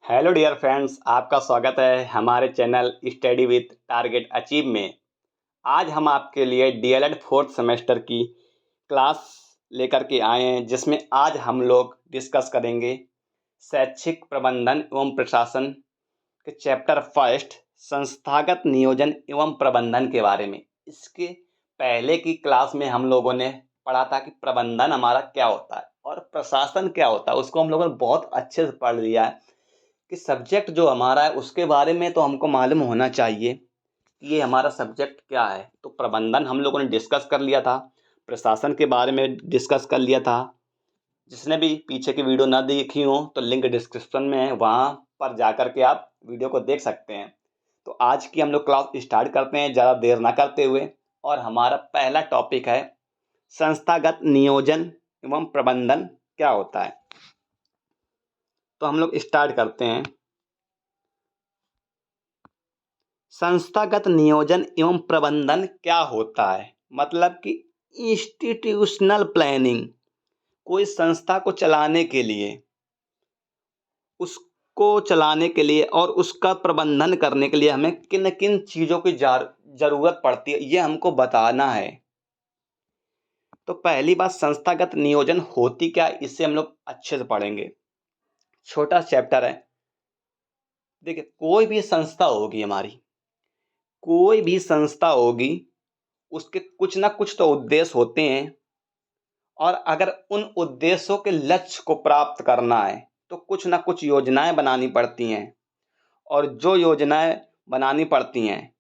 Hello dear friends, आपका स्वागत है हमारे channel study with target achieve में। आज हम आपके लिए डीएलएड फोर्थ सेमेस्टर की क्लास लेकर के आए हैं, जिसमें आज हम लोग डिस्कस करेंगे शैक्षिक प्रबंधन एवं प्रशासन के चैप्टर फर्स्ट संस्थागत नियोजन एवं प्रबंधन के बारे में। इसके पहले की क्लास में हम लोगों ने पढ़ा था कि प्रबंधन हमारा क्या होता है और प्रशासन क्या होता है। उसको हम लोगों ने बहुत अच्छे से पढ़ लिया है कि सब्जेक्ट जो हमारा है उसके बारे में तो हमको मालूम होना चाहिए कि ये हमारा सब्जेक्ट क्या है। तो प्रबंधन हम लोगों ने डिस्कस कर लिया था, प्रशासन के बारे में डिस्कस कर लिया था। जिसने भी पीछे की वीडियो ना देखी हो तो लिंक डिस्क्रिप्शन में है, वहाँ पर जा कर के आप वीडियो को देख सकते हैं। तो आज की हम लोग क्लास स्टार्ट करते हैं ज़्यादा देर ना करते हुए। और हमारा पहला टॉपिक है संस्थागत नियोजन एवं प्रबंधन क्या होता है। तो हम लोग स्टार्ट करते हैं। संस्थागत नियोजन एवं प्रबंधन क्या होता है, मतलब कि इंस्टीट्यूशनल प्लानिंग। कोई संस्था को चलाने के लिए, और उसका प्रबंधन करने के लिए हमें किन किन चीज़ों की ज़रूरत पड़ती है, ये हमको बताना है। तो पहली बात, संस्थागत नियोजन होती क्या है, इससे हम लोग अच्छे से पढ़ेंगे। छोटा चैप्टर है। देखिए, कोई भी संस्था होगी, उसके कुछ ना कुछ तो उद्देश्य होते हैं। और अगर उन उद्देश्यों के लक्ष्य को प्राप्त करना है तो कुछ ना कुछ योजनाएं बनानी पड़ती हैं। और जो योजनाएं बनानी पड़ती हैं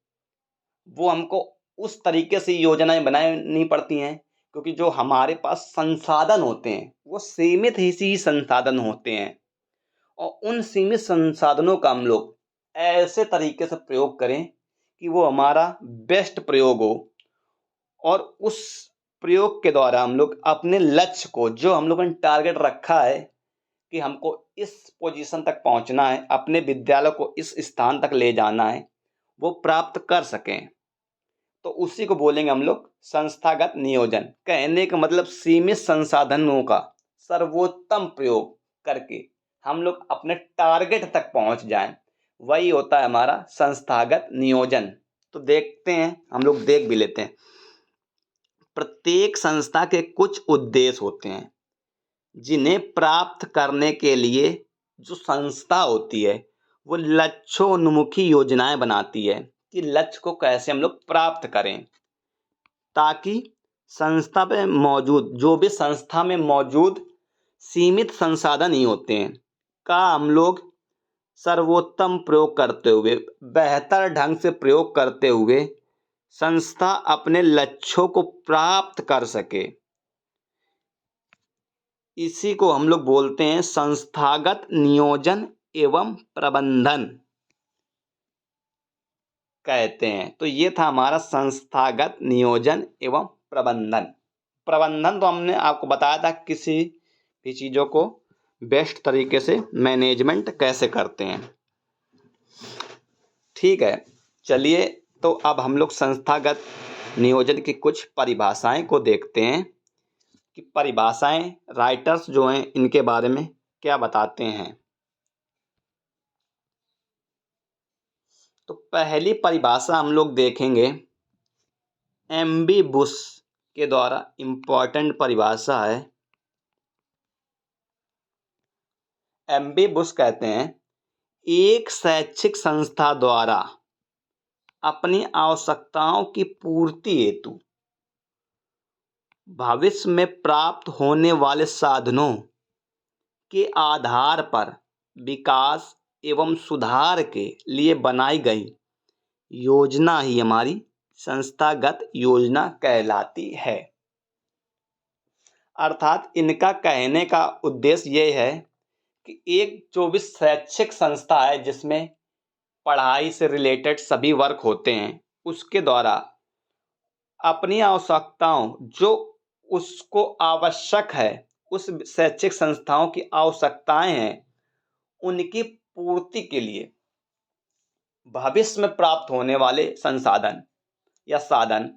वो हमको उस तरीके से योजनाएं बनानी पड़ती हैं, क्योंकि जो हमारे पास संसाधन होते हैं वो सीमित ही संसाधन होते हैं। और उन सीमित संसाधनों का हम लोग ऐसे तरीके से प्रयोग करें कि वो हमारा बेस्ट प्रयोग हो। और उस प्रयोग के द्वारा हम लोग अपने लक्ष्य को, जो हम लोगों ने टारगेट रखा है कि हमको इस पोजीशन तक पहुंचना है, अपने विद्यालय को इस स्थान तक ले जाना है, वो प्राप्त कर सकें। तो उसी को बोलेंगे हम लोग संस्थागत नियोजन। कहने का मतलब सीमित संसाधनों का सर्वोत्तम प्रयोग करके हम लोग अपने टारगेट तक पहुंच जाएं, वही होता है हमारा संस्थागत नियोजन। तो देखते हैं, हम लोग देख भी लेते हैं। प्रत्येक संस्था के कुछ उद्देश्य होते हैं जिन्हें प्राप्त करने के लिए जो संस्था होती है वो लक्ष्योन्मुखी योजनाएं बनाती है कि लक्ष्य को कैसे हम लोग प्राप्त करें, ताकि संस्था में मौजूद सीमित संसाधन ही होते हैं का हम लोग सर्वोत्तम प्रयोग करते हुए, बेहतर ढंग से प्रयोग करते हुए संस्था अपने लक्ष्यों को प्राप्त कर सके। इसी को हम लोग बोलते हैं संस्थागत नियोजन एवं प्रबंधन कहते हैं। तो ये था हमारा संस्थागत नियोजन एवं प्रबंधन। प्रबंधन तो हमने आपको बताया था किसी भी चीज़ों को बेस्ट तरीके से मैनेजमेंट कैसे करते हैं। ठीक है, चलिए तो अब हम लोग संस्थागत नियोजन की कुछ परिभाषाएं को देखते हैं कि परिभाषाएं राइटर्स जो हैं इनके बारे में क्या बताते हैं। तो पहली परिभाषा हम लोग देखेंगे, एम.बी. बुश के द्वारा इम्पोर्टेंट परिभाषा है। एम.बी. बुश कहते हैं, एक शैक्षिक संस्था द्वारा अपनी आवश्यकताओं की पूर्ति हेतु भविष्य में प्राप्त होने वाले साधनों के आधार पर विकास एवं सुधार के लिए बनाई गई योजना ही हमारी संस्थागत योजना कहलाती है। अर्थात इनका कहने का उद्देश्य ये है कि एक जो भी शैक्षिक संस्था है जिसमें पढ़ाई से रिलेटेड सभी वर्क होते हैं, उसके द्वारा अपनी आवश्यकताओं, जो उसको आवश्यक है, उस शैक्षिक संस्थाओं की आवश्यकताएं हैं, उनकी पूर्ति के लिए भविष्य में प्राप्त होने वाले संसाधन या साधन,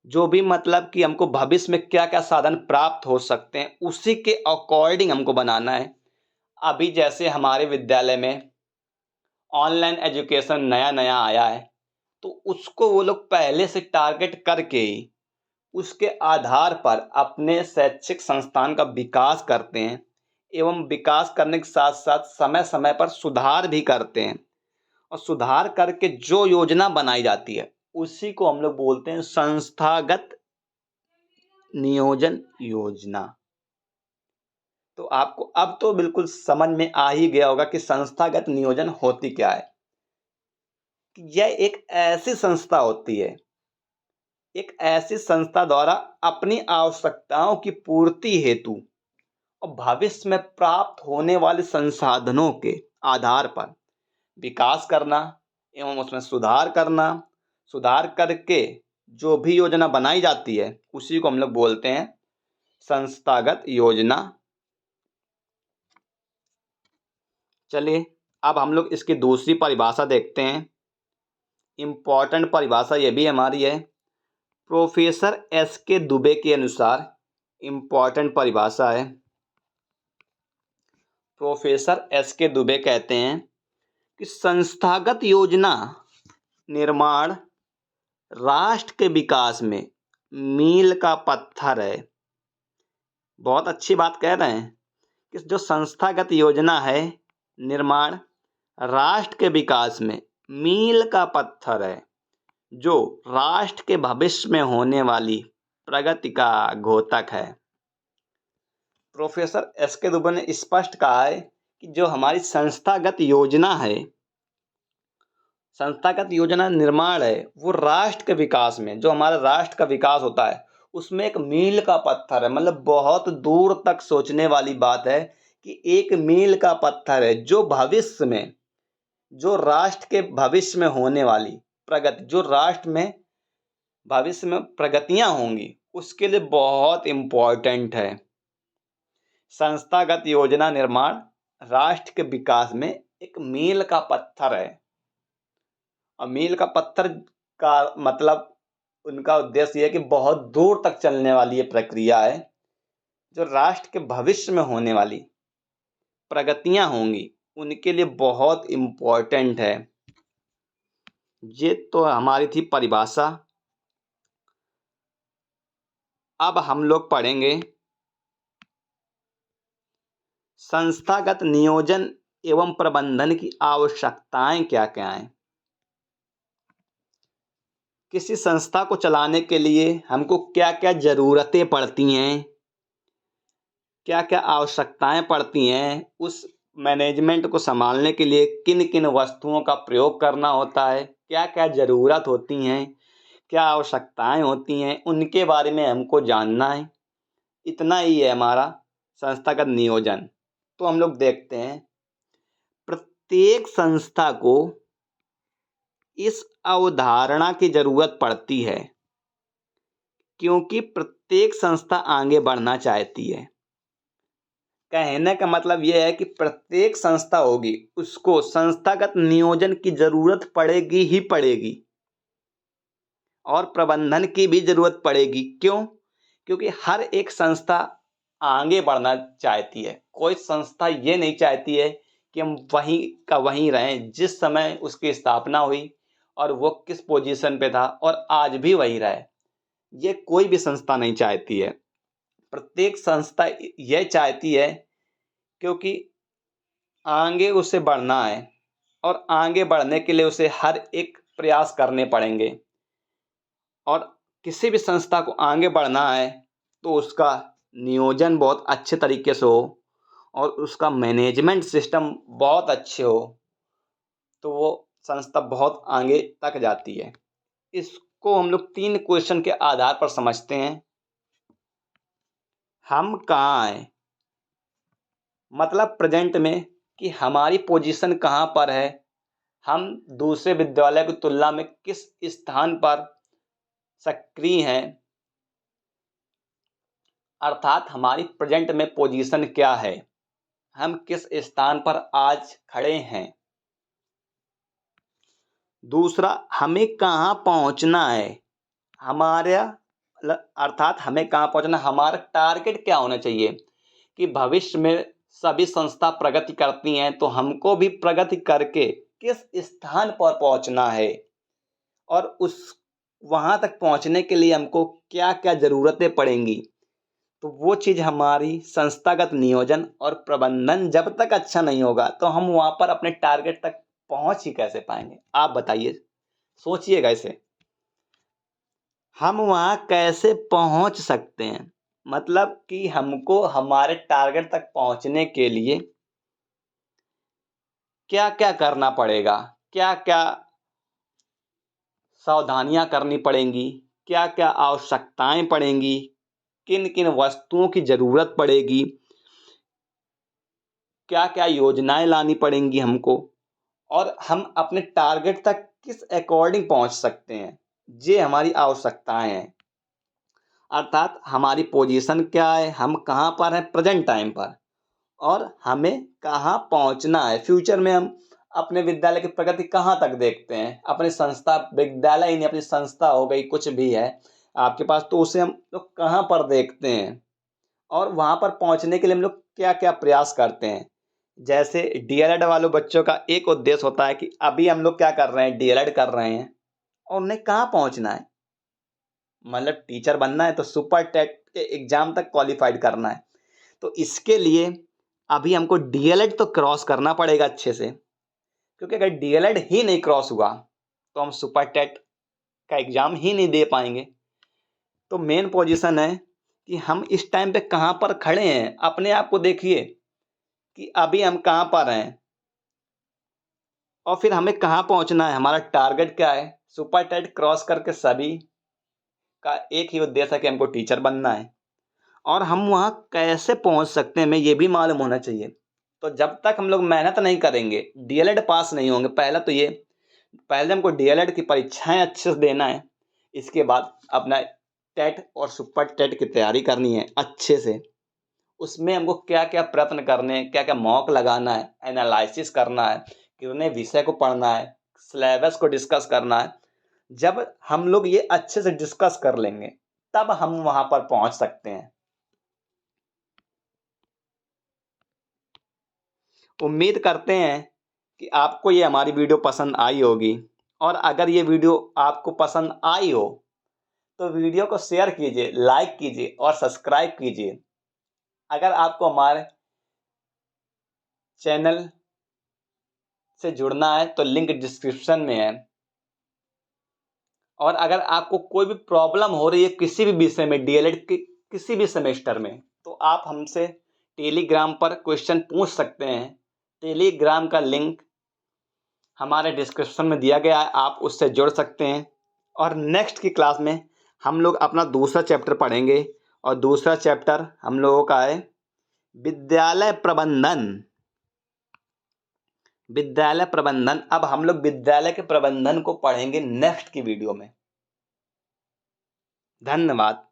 जो भी मतलब कि हमको भविष्य में क्या क्या साधन प्राप्त हो सकते हैं, उसी के अकॉर्डिंग हमको बनाना है। अभी जैसे हमारे विद्यालय में ऑनलाइन एजुकेशन नया नया आया है, तो उसको वो लोग पहले से टारगेट करके ही उसके आधार पर अपने शैक्षिक संस्थान का विकास करते हैं एवं विकास करने के साथ साथ समय समय पर सुधार भी करते हैं। और सुधार करके जो योजना बनाई जाती है उसी को हम लोग बोलते हैं संस्थागत नियोजन योजना। तो आपको अब तो बिल्कुल समझ में आ ही गया होगा कि संस्थागत नियोजन होती क्या है। कि यह एक ऐसी संस्था होती है, एक ऐसी संस्था द्वारा अपनी आवश्यकताओं की पूर्ति हेतु और भविष्य में प्राप्त होने वाले संसाधनों के आधार पर विकास करना एवं उसमें सुधार करना, सुधार करके जो भी योजना बनाई जाती है उसी को हम लोग बोलते हैं संस्थागत योजना। चलिए अब हम लोग इसकी दूसरी परिभाषा देखते हैं। इम्पॉर्टेंट परिभाषा ये भी हमारी है। प्रोफेसर एस के दुबे के अनुसार इम्पॉर्टेंट परिभाषा है। प्रोफेसर एस के दुबे कहते हैं कि संस्थागत योजना निर्माण राष्ट्र के विकास में मील का पत्थर है। बहुत अच्छी बात कह रहे हैं कि जो संस्थागत योजना है निर्माण राष्ट्र के विकास में मील का पत्थर है, जो राष्ट्र के भविष्य में होने वाली प्रगति का घोतक है। प्रोफेसर एस के दुबे ने स्पष्ट कहा है कि जो हमारी संस्थागत योजना है, संस्थागत योजना निर्माण है, वो राष्ट्र के विकास में, जो हमारा राष्ट्र का विकास होता है उसमें एक मील का पत्थर है। मतलब बहुत दूर तक सोचने वाली बात है कि एक मील का पत्थर है जो भविष्य में, जो राष्ट्र के भविष्य में होने वाली प्रगति, जो राष्ट्र में भविष्य में प्रगतियां होंगी उसके लिए बहुत इम्पोर्टेंट है। संस्थागत योजना निर्माण राष्ट्र के विकास में एक मील का पत्थर है। और मील का पत्थर का मतलब उनका उद्देश्य यह है कि बहुत दूर तक चलने वाली ये प्रक्रिया है, जो राष्ट्र के भविष्य में होने वाली प्रगतियां होंगी उनके लिए बहुत इम्पोर्टेंट है। ये तो हमारी थी परिभाषा। अब हम लोग पढ़ेंगे संस्थागत नियोजन एवं प्रबंधन की आवश्यकताएं क्या क्या हैं। किसी संस्था को चलाने के लिए हमको क्या क्या ज़रूरतें पड़ती हैं, क्या क्या आवश्यकताएं पड़ती हैं, उस मैनेजमेंट को संभालने के लिए किन किन वस्तुओं का प्रयोग करना होता है, क्या क्या ज़रूरत होती हैं, क्या आवश्यकताएं होती हैं, उनके बारे में हमको जानना है। इतना ही है हमारा संस्थागत नियोजन। तो हम लोग देखते हैं प्रत्येक संस्था को इस अवधारणा की ज़रूरत पड़ती है, क्योंकि प्रत्येक संस्था आगे बढ़ना चाहती है। कहने का मतलब यह है कि प्रत्येक संस्था होगी उसको संस्थागत नियोजन की ज़रूरत पड़ेगी ही पड़ेगी, और प्रबंधन की भी ज़रूरत पड़ेगी। क्यों? क्योंकि हर एक संस्था आगे बढ़ना चाहती है। कोई संस्था ये नहीं चाहती है कि हम वहीं का वहीं रहें, जिस समय उसकी स्थापना हुई और वो किस पोजीशन पे था और आज भी वही रहे। ये कोई भी संस्था नहीं चाहती है। प्रत्येक संस्था यह चाहती है क्योंकि आगे उसे बढ़ना है, और आगे बढ़ने के लिए उसे हर एक प्रयास करने पड़ेंगे। और किसी भी संस्था को आगे बढ़ना है तो उसका नियोजन बहुत अच्छे तरीके से हो और उसका मैनेजमेंट सिस्टम बहुत अच्छे हो, तो वो संस्था बहुत आगे तक जाती है। इसको हम लोग 3 क्वेश्चन के आधार पर समझते हैं। हम कहाँ हैं, मतलब प्रेजेंट में कि हमारी पोजीशन कहाँ पर है, हम दूसरे विद्यालय की तुलना में किस स्थान पर सक्रिय हैं, अर्थात हमारी प्रेजेंट में पोजीशन क्या है, हम किस स्थान पर आज खड़े हैं। दूसरा, हमें कहाँ पहुँचना है, हमारा अर्थात हमें कहाँ पहुँचना, हमारा टारगेट क्या होना चाहिए कि भविष्य में सभी संस्था प्रगति करती हैं, तो हमको भी प्रगति करके किस स्थान पर पहुंचना है और उस वहां तक पहुंचने के लिए हमको क्या क्या जरूरतें पड़ेंगी, तो वो चीज़ हमारी संस्थागत नियोजन और प्रबंधन जब तक अच्छा नहीं होगा तो हम वहां पर अपने टारगेट तक पहुंच ही कैसे पाएंगे। आप बताइए, सोचिएगा इसे। हम वहां कैसे पहुंच सकते हैं, मतलब कि हमको हमारे टारगेट तक पहुंचने के लिए क्या क्या करना पड़ेगा, क्या क्या सावधानियां करनी पड़ेंगी, क्या क्या आवश्यकताएं पड़ेंगी, किन किन वस्तुओं की जरूरत पड़ेगी, क्या क्या योजनाएं लानी पड़ेंगी हमको, और हम अपने टारगेट तक किस अकॉर्डिंग पहुंच सकते हैं, ये हमारी आवश्यकताएं हैं। अर्थात हमारी पोजीशन क्या है, हम कहाँ पर हैं प्रेजेंट टाइम पर, और हमें कहाँ पहुंचना है फ्यूचर में। हम अपने विद्यालय की प्रगति कहाँ तक देखते हैं, अपनी संस्था, विद्यालय ही नहीं, अपनी संस्था हो गई, कुछ भी है आपके पास, तो उसे हम लोग कहाँ पर देखते हैं और वहां पर पहुंचने के लिए हम लोग क्या क्या प्रयास करते हैं। जैसे डीएलएड वालों बच्चों का एक उद्देश्य होता है कि अभी हम लोग क्या कर रहे हैं, डीएलएड कर रहे हैं और उन्हें कहाँ पहुंचना है, मतलब टीचर बनना है तो सुपर टेट के एग्जाम तक क्वालिफाइड करना है। तो इसके लिए अभी हमको डीएलएड तो क्रॉस करना पड़ेगा अच्छे से, क्योंकि अगर डीएलएड ही नहीं क्रॉस हुआ तो हम सुपर टेट का एग्जाम ही नहीं दे पाएंगे। तो मेन पोजीशन है कि हम इस टाइम पे कहाँ पर खड़े हैं, अपने आप को देखिए कि अभी हम कहाँ पर हैं और फिर हमें कहाँ पहुंचना है, हमारा टारगेट क्या है। सुपर टेट क्रॉस करके सभी का एक ही उद्देश्य है कि हमको टीचर बनना है, और हम वहाँ कैसे पहुँच सकते हैं हमें ये भी मालूम होना चाहिए। तो जब तक हम लोग मेहनत नहीं करेंगे, डीएलएड पास नहीं होंगे, पहले हमको डीएलएड की परीक्षाएं अच्छे से देना है, इसके बाद अपना टेट और सुपर टेट की तैयारी करनी है अच्छे से। उसमें हमको क्या क्या प्रयत्न करने हैं, क्या क्या मॉक लगाना है, एनालिसिस करना है, कितने विषय को पढ़ना है, सिलेबस को डिस्कस करना है। जब हम लोग ये अच्छे से डिस्कस कर लेंगे तब हम वहां पर पहुंच सकते हैं। उम्मीद करते हैं कि आपको ये हमारी वीडियो पसंद आई होगी, और अगर ये वीडियो आपको पसंद आई हो तो वीडियो को शेयर कीजिए, लाइक कीजिए और सब्सक्राइब कीजिए। अगर आपको हमारे चैनल से जुड़ना है तो लिंक डिस्क्रिप्शन में है। और अगर आपको कोई भी प्रॉब्लम हो रही है किसी भी विषय में, डीएलएड के किसी भी सेमेस्टर में, तो आप हमसे टेलीग्राम पर क्वेश्चन पूछ सकते हैं। टेलीग्राम का लिंक हमारे डिस्क्रिप्शन में दिया गया है, आप उससे जुड़ सकते हैं। और नेक्स्ट की क्लास में हम लोग अपना दूसरा चैप्टर पढ़ेंगे, और दूसरा चैप्टर हम लोगों का है विद्यालय प्रबंधन। विद्यालय प्रबंधन, अब हम लोग विद्यालय के प्रबंधन को पढ़ेंगे नेक्स्ट की वीडियो में। धन्यवाद।